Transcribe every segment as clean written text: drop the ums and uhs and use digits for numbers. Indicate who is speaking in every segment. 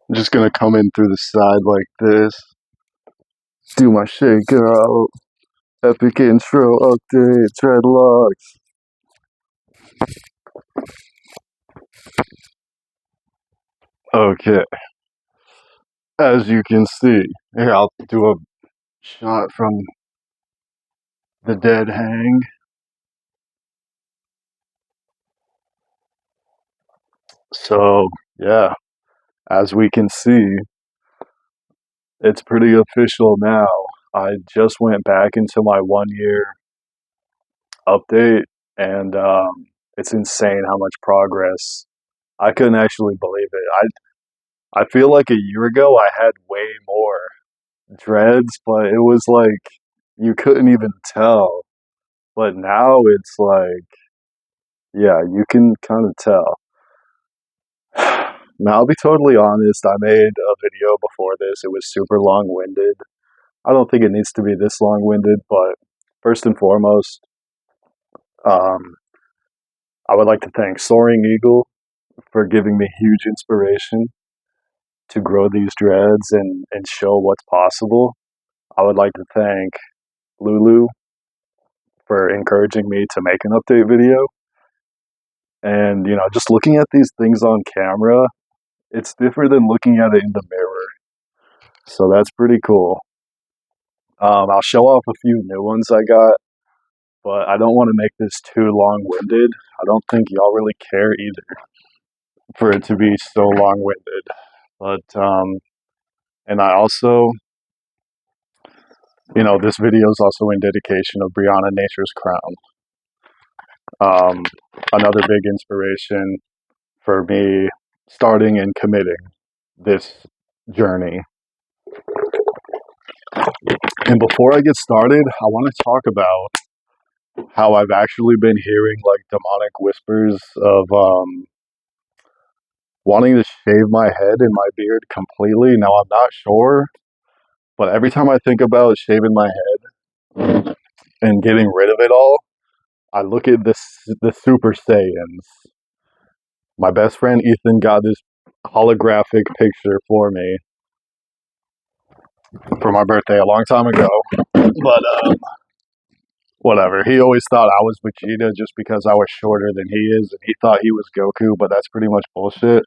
Speaker 1: I'm just gonna come in through the side like this. Do my shake out. Epic intro update. Dreadlocks. Okay. As you can see, here I'll do a shot from the dead hang. So, yeah, as we can see, it's pretty official now. I just went back into my 1 year update, and it's insane how much progress. I couldn't actually believe it. I feel like a year ago I had way more dreads, but it was like you couldn't even tell. But now it's like, yeah, you can kind of tell. Now, I'll be totally honest, I made a video before this. It was super long winded. I don't think it needs to be this long winded, but first and foremost, um, I would like to thank Soaring Eagle for giving me huge inspiration to grow these dreads and show what's possible. I would like to thank Lulu for encouraging me to make an update video. And, just looking at these things on camera, it's different than looking at it in the mirror. So that's pretty cool. I'll show off a few new ones I got, but I don't want to make this too long winded. I don't think y'all really care either for it to be so long winded. But, and I also, this video is also in dedication of Brianna Nature's Crown. Another big inspiration for me starting and committing this journey. And before I get started, I want to talk about how I've actually been hearing like demonic whispers of wanting to shave my head and my beard completely. Now, I'm not sure, but every time I think about shaving my head and getting rid of it all, I look at the Super Saiyans. My best friend Ethan got this holographic picture for me for my birthday a long time ago. But whatever. He always thought I was Vegeta just because I was shorter than he is, and he thought he was Goku, but that's pretty much bullshit.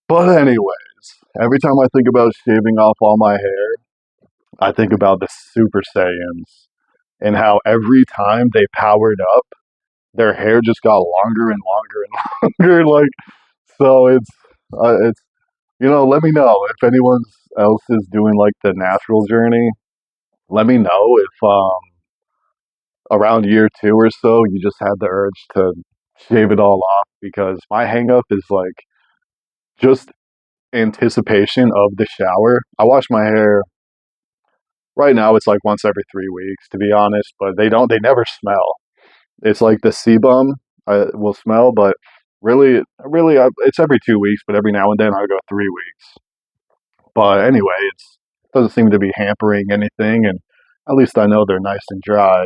Speaker 1: But anyways, every time I think about shaving off all my hair, I think about the Super Saiyans and how every time they powered up, their hair just got longer and longer and longer. Like, so it's let me know if anyone else is doing like the natural journey. Let me know if around year two or so you just had the urge to shave it all off, because my hang up is like just anticipation of the shower. I wash my hair right now, it's like once every 3 weeks to be honest, but they never smell. It's like the sebum will smell, but really it's every 2 weeks, but every now and then I go 3 weeks. But anyway, it doesn't seem to be hampering anything, and at least I know they're nice and dry.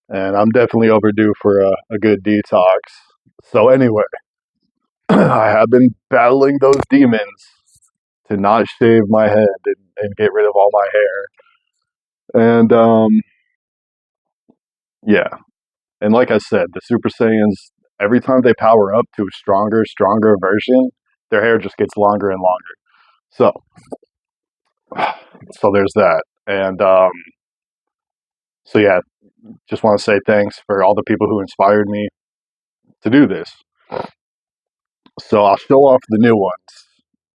Speaker 1: And I'm definitely overdue for a good detox. So anyway, I have been battling those demons to not shave my head and get rid of all my hair. And yeah, and like I said, the Super Saiyans, every time they power up to a stronger version, their hair just gets longer and longer. So, so there's that. And so yeah, just want to say thanks for all the people who inspired me to do this. So I'll show off the new ones.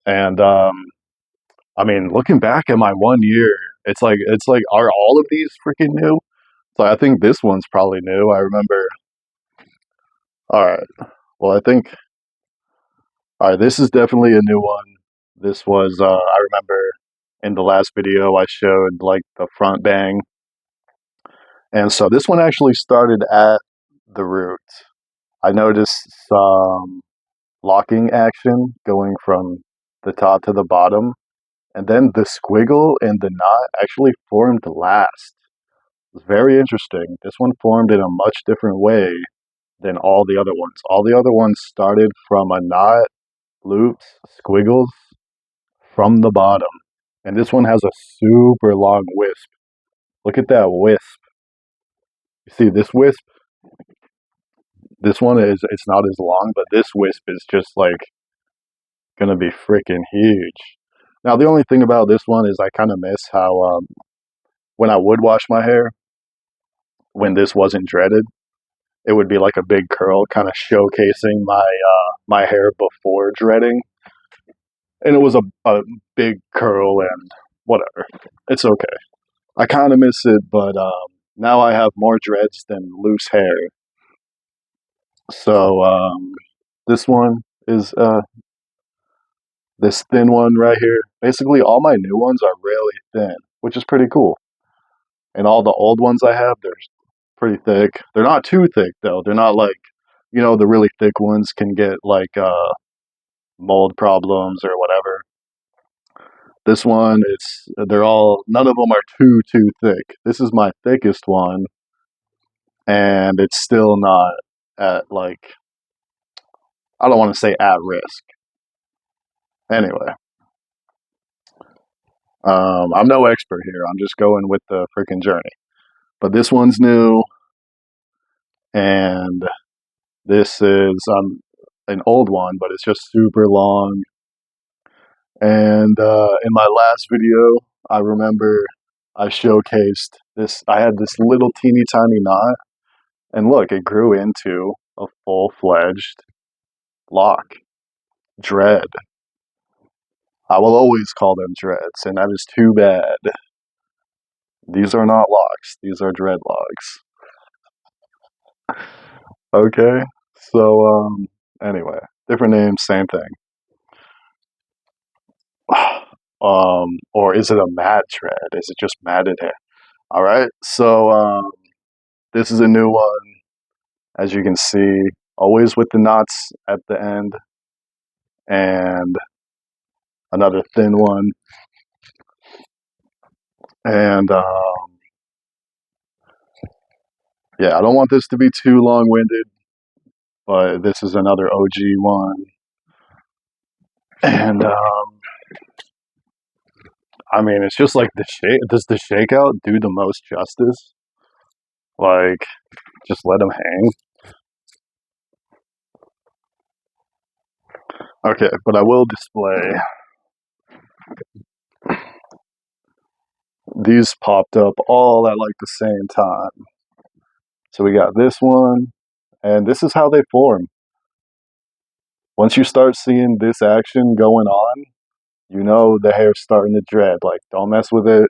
Speaker 1: And I mean, looking back at my 1 year, it's like are all of these freaking new? So I think this one's probably new. I remember. All right. Well, I think all right. This is definitely a new one. This was I remember in the last video I showed like the front bang, and so this one actually started at the root. I noticed some locking action going from the top to the bottom, and then the squiggle and the knot actually formed last. It was very interesting. This one formed in a much different way than all the other ones. All the other ones started from a knot, loops, squiggles, from the bottom. And this one has a super long wisp. Look at that wisp. You see this wisp? This one it's not as long, but this wisp is just like gonna be freaking huge. Now the only thing about this one is I kind of miss how when I would wash my hair, when this wasn't dreaded, it would be like a big curl, kind of showcasing my hair before dreading, and it was a big curl and whatever. It's okay. I kind of miss it, but now I have more dreads than loose hair. So this one is this thin one right here. Basically, all my new ones are really thin, which is pretty cool. And all the old ones I have, they're pretty thick. They're not too thick though. They're not like, the really thick ones can get like mold problems or whatever. This one, they're all none of them are too thick. This is my thickest one, and it's still not at like I don't want to say at risk. Anyway, I'm no expert here. I'm just going with the freaking journey. But this one's new, and this is an old one, but it's just super long. And in my last video, I remember I showcased this. I had this little teeny tiny knot, and look, it grew into a full fledged lock, dread. I will always call them dreads, and that is too bad. These are not locks, these are dreadlocks. Okay, so anyway, different names, same thing. Or is it a mat dread? Is it just matted hair? All right, so this is a new one, as you can see, always with the knots at the end, and another thin one, and yeah, I don't want this to be too long-winded, but this is another OG one, and I mean, it's just like the shake. Does the shakeout do the most justice? Like, just let them hang. Okay, but I will display. These popped up all at like the same time. So we got this one, and this is how they form. Once you start seeing this action going on, you know the hair's starting to dread. Like, don't mess with it.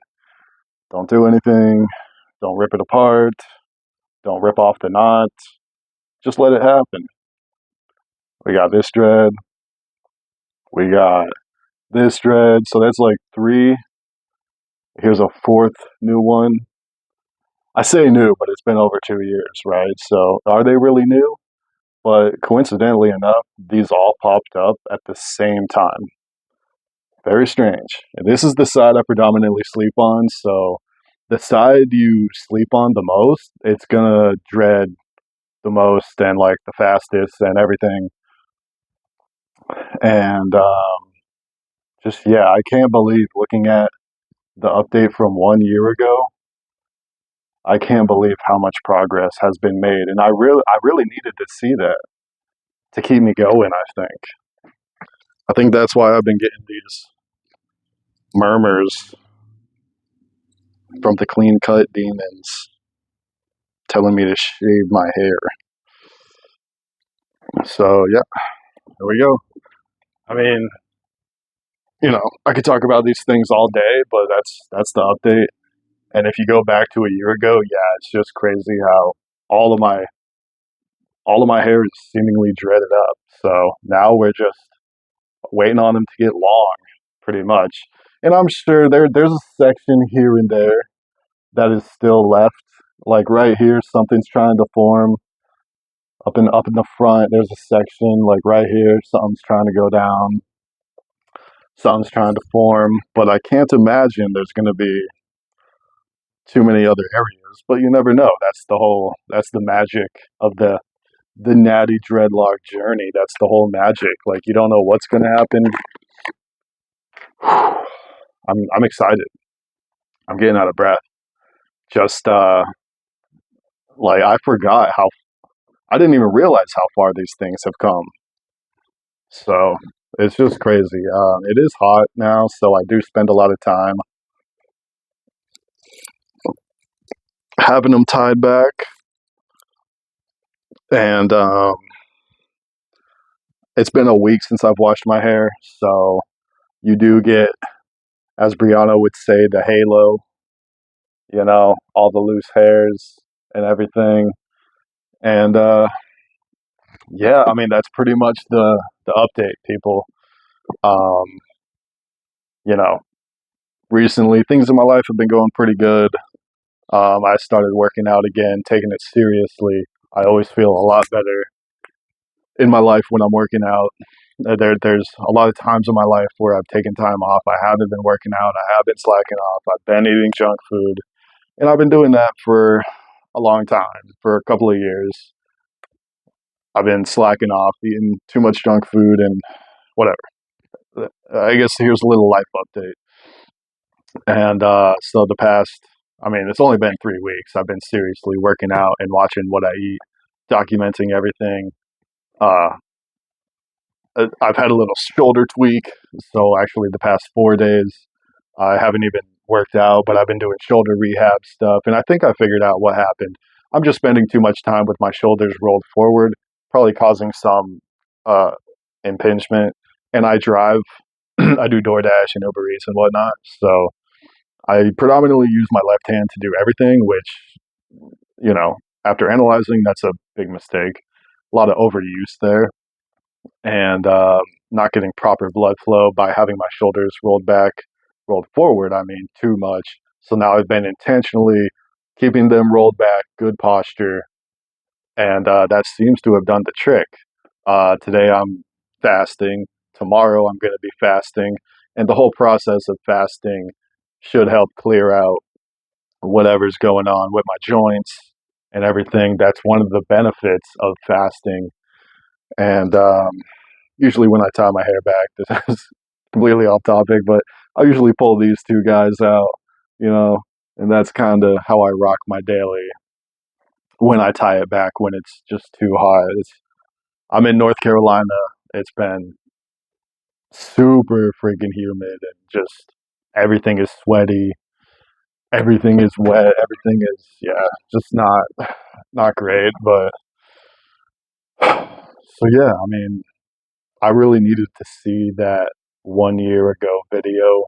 Speaker 1: Don't do anything. Don't rip it apart. Don't rip off the knot. Just let it happen. We got this dread. We got this dread. So that's like three. Here's a fourth new one. I say new, but it's been over 2 years, right? So are they really new? But coincidentally enough, these all popped up at the same time. Very strange. And this is the side I predominantly sleep on, so the side you sleep on the most, it's gonna dread the most and like the fastest and everything. And just yeah, I can't believe looking at the update from 1 year ago. I can't believe how much progress has been made, and I really needed to see that to keep me going. I think that's why I've been getting these murmurs from the clean cut demons telling me to shave my hair. So yeah, there we go. I mean, I could talk about these things all day, but that's the update. And if you go back to a year ago, yeah, it's just crazy how all of my all of my hair is seemingly dreaded up. So now we're just waiting on them to get long, pretty much. And I'm sure there's a section here and there that is still left. Like right here, something's trying to form. Up in the front, there's a section like right here, something's trying to go down, something's trying to form. But I can't imagine there's going to be too many other areas. But you never know. That's the magic of the natty dreadlock journey. That's the whole magic. Like you don't know what's going to happen. I'm excited. I'm getting out of breath. Just like I forgot how I didn't even realize how far these things have come. So it's just crazy. It is hot now, so I do spend a lot of time having them tied back, and it's been a week since I've washed my hair, so you do get, as Brianna would say, the halo. All the loose hairs and everything, and yeah, I mean that's pretty much the update, people. Um, you know, recently things in my life have been going pretty good. I started working out again, taking it seriously. I always feel a lot better in my life when I'm working out. There's a lot of times in my life where I've taken time off. I haven't been working out. I have been slacking off. I've been eating junk food, and I've been doing that for a long time, for a couple of years. I've been slacking off, eating too much junk food, and whatever. I guess here's a little life update. And so I mean, it's only been 3 weeks. I've been seriously working out and watching what I eat, documenting everything. Uh, I've had a little shoulder tweak, so actually the past 4 days I haven't even worked out, but I've been doing shoulder rehab stuff, and I think I figured out what happened. I'm just spending too much time with my shoulders rolled forward, probably causing some uh, impingement. And I drive, I do DoorDash and Uber Eats and whatnot, so I predominantly use my left hand to do everything, which, after analyzing, that's a big mistake. A lot of overuse there, and not getting proper blood flow by having my shoulders rolled forward. I mean, too much. So now I've been intentionally keeping them rolled back, good posture, and that seems to have done the trick. Today I'm fasting. Tomorrow I'm going to be fasting, and the whole process of fasting should help clear out whatever's going on with my joints and everything. That's one of the benefits of fasting. And usually when I tie my hair back, this is completely off topic, but I usually pull these two guys out, you know, and that's kind of how I rock my daily when I tie it back when it's just too hot. I'm in North Carolina. It's been super freaking humid and just everything is sweaty, everything is wet, everything is, yeah, just not great. But so yeah, I mean, I really needed to see that 1 year ago video.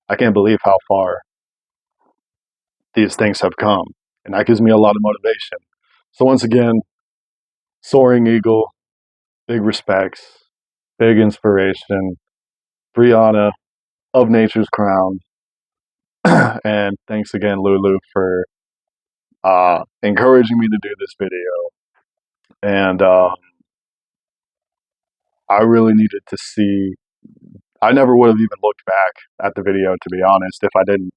Speaker 1: I can't believe how far these things have come, and that gives me a lot of motivation. So once again, soaring eagle, big respects, big inspiration, Brianna of Nature's Crown, and thanks again, Lulu, for encouraging me to do this video. And I really needed to see. I never would have even looked back at the video, to be honest, if I didn't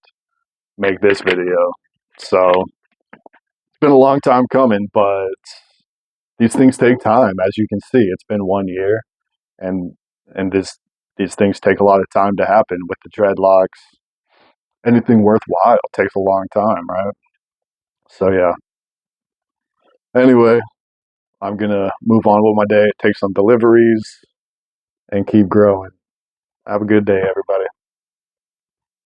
Speaker 1: make this video. So it's been a long time coming, but these things take time, as you can see. It's been 1 year, and and these things take a lot of time to happen with the dreadlocks. Anything worthwhile takes a long time, right? So yeah. Anyway, I'm gonna move on with my day, take some deliveries, and keep growing. Have a good day, everybody.